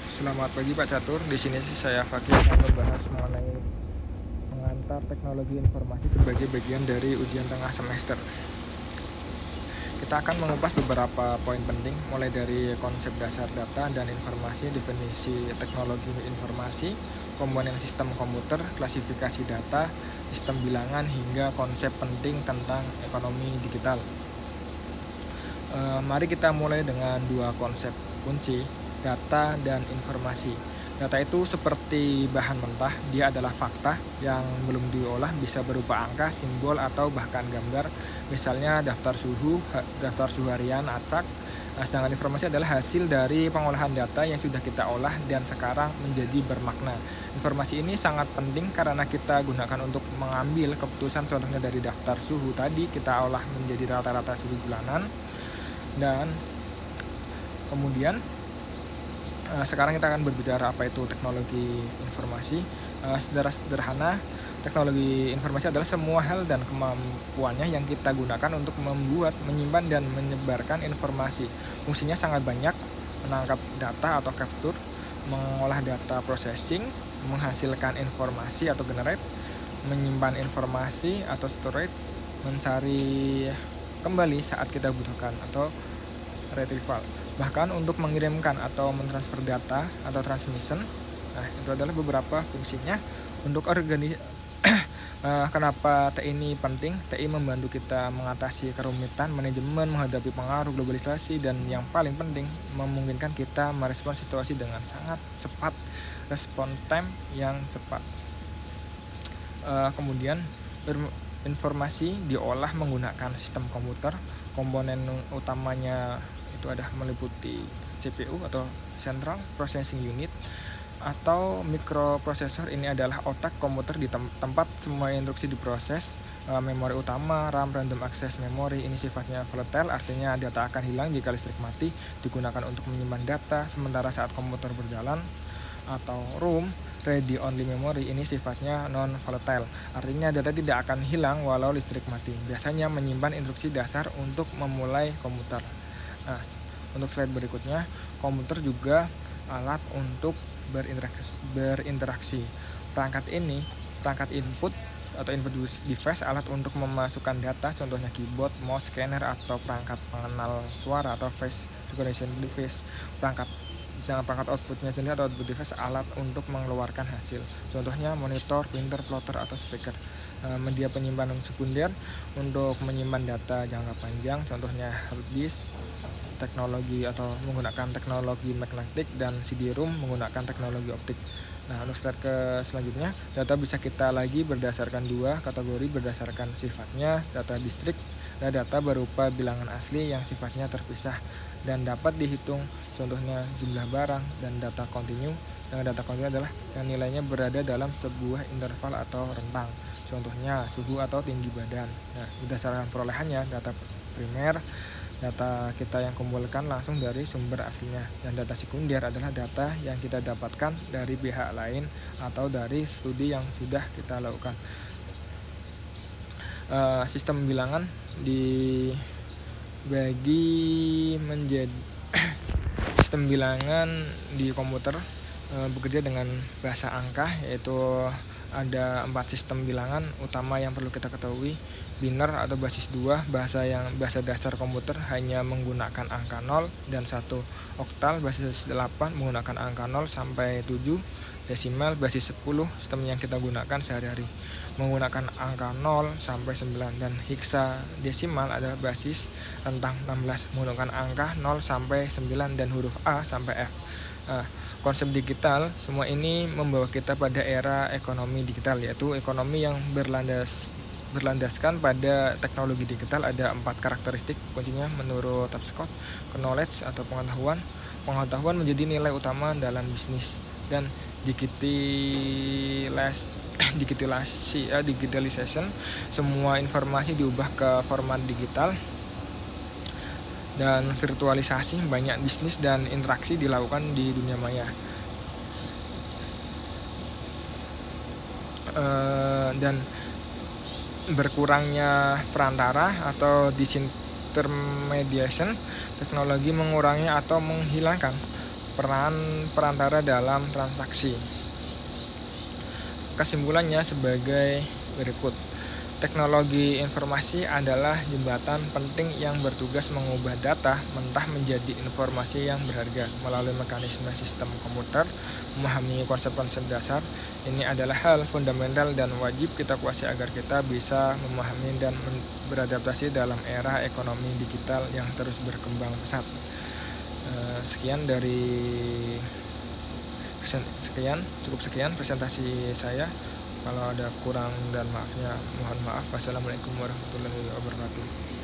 Selamat pagi Pak Catur. Di sini saya Fakir akan membahas mengenai mengantar teknologi informasi sebagai bagian dari ujian tengah semester. Kita akan mengupas beberapa poin penting, mulai dari konsep dasar data dan informasi, definisi teknologi informasi, komponen sistem komputer, klasifikasi data, sistem bilangan, hingga konsep penting tentang ekonomi digital. Mari kita mulai dengan dua konsep kunci, data dan informasi. Data itu seperti bahan mentah, dia adalah fakta yang belum diolah, bisa berupa angka, simbol, atau bahkan gambar. Misalnya daftar suhu harian, acak. Sedangkan informasi adalah hasil dari pengolahan data yang sudah kita olah dan sekarang menjadi bermakna. Informasi ini sangat penting karena kita gunakan untuk mengambil keputusan, contohnya dari daftar suhu tadi kita olah menjadi rata-rata suhu bulanan. Dan kemudian sekarang kita akan berbicara apa itu teknologi informasi. Secara sederhana, teknologi informasi adalah semua hal dan kemampuannya yang kita gunakan untuk membuat, menyimpan, dan menyebarkan informasi. Fungsinya sangat banyak: menangkap data atau capture, mengolah data processing, menghasilkan informasi atau generate, menyimpan informasi atau storage, mencari kembali saat kita butuhkan atau retrieval, bahkan untuk mengirimkan atau mentransfer data atau transmission. Nah, itu adalah beberapa fungsinya untuk kenapa TI ini penting? TI membantu kita mengatasi kerumitan manajemen, menghadapi pengaruh globalisasi, dan yang paling penting memungkinkan kita merespon situasi dengan sangat cepat, respon time yang cepat. Kemudian informasi diolah menggunakan sistem komputer. Komponen utamanya itu ada meliputi CPU atau Central Processing Unit atau mikroprosesor. Ini adalah otak komputer di tempat semua instruksi diproses. Memori utama, RAM, random access memory, ini sifatnya volatile, artinya data akan hilang jika listrik mati, digunakan untuk menyimpan data sementara saat komputer berjalan. Atau ROM, ready only memory, ini sifatnya non volatile, artinya data tidak akan hilang walau listrik mati, biasanya menyimpan instruksi dasar untuk memulai komputer. Nah, untuk slide berikutnya, komputer juga alat untuk berinteraksi. Perangkat input atau input device, alat untuk memasukkan data, contohnya keyboard, mouse, scanner, atau perangkat pengenal suara atau face recognition device. Perangkat outputnya sendiri atau output device, alat untuk mengeluarkan hasil, contohnya monitor, printer, plotter, atau speaker. Media penyimpanan sekunder untuk menyimpan data jangka panjang, contohnya hard disk, teknologi atau menggunakan teknologi magnetik, dan CD-ROM menggunakan teknologi optik. Nah, untuk slide ke selanjutnya, data bisa kita lagi berdasarkan dua kategori berdasarkan sifatnya: data distrik dan data berupa bilangan asli yang sifatnya terpisah dan dapat dihitung, contohnya jumlah barang, dan data kontinu. Yang data kontinu adalah yang nilainya berada dalam sebuah interval atau rentang, contohnya suhu atau tinggi badan. Nah, berdasarkan perolehannya, data primer, data kita yang kumpulkan langsung dari sumber aslinya, dan data sekunder adalah data yang kita dapatkan dari pihak lain atau dari studi yang sudah kita lakukan. Sistem bilangan dibagi menjadi sistem bilangan di komputer bekerja dengan bahasa angka, yaitu ada 4 sistem bilangan utama yang perlu kita ketahui. Biner atau basis 2, bahasa dasar komputer hanya menggunakan angka 0 dan 1. Oktal basis 8 menggunakan angka 0 sampai 7. Desimal basis 10, sistem yang kita gunakan sehari-hari, menggunakan angka 0 sampai 9. Dan hexadesimal adalah basis rentang 16, menggunakan angka 0 sampai 9 dan huruf A sampai F. Konsep digital, semua ini membawa kita pada era ekonomi digital, yaitu ekonomi yang berlandaskan pada teknologi digital. Ada 4 karakteristik kuncinya menurut Tapscott. Knowledge atau pengetahuan menjadi nilai utama dalam bisnis, dan digitalisation, semua informasi diubah ke format digital. Dan virtualisasi, banyak bisnis dan interaksi dilakukan di dunia maya. Dan berkurangnya perantara atau disintermediation, teknologi mengurangi atau menghilangkan peran perantara dalam transaksi. Kesimpulannya sebagai berikut. Teknologi informasi adalah jembatan penting yang bertugas mengubah data mentah menjadi informasi yang berharga melalui mekanisme sistem komputer. Memahami konsep-konsep dasar ini adalah hal fundamental dan wajib kita kuasai agar kita bisa memahami dan beradaptasi dalam era ekonomi digital yang terus berkembang pesat. Cukup sekian presentasi saya. Kalau ada kurang dan maafnya mohon maaf. Wassalamualaikum warahmatullahi wabarakatuh.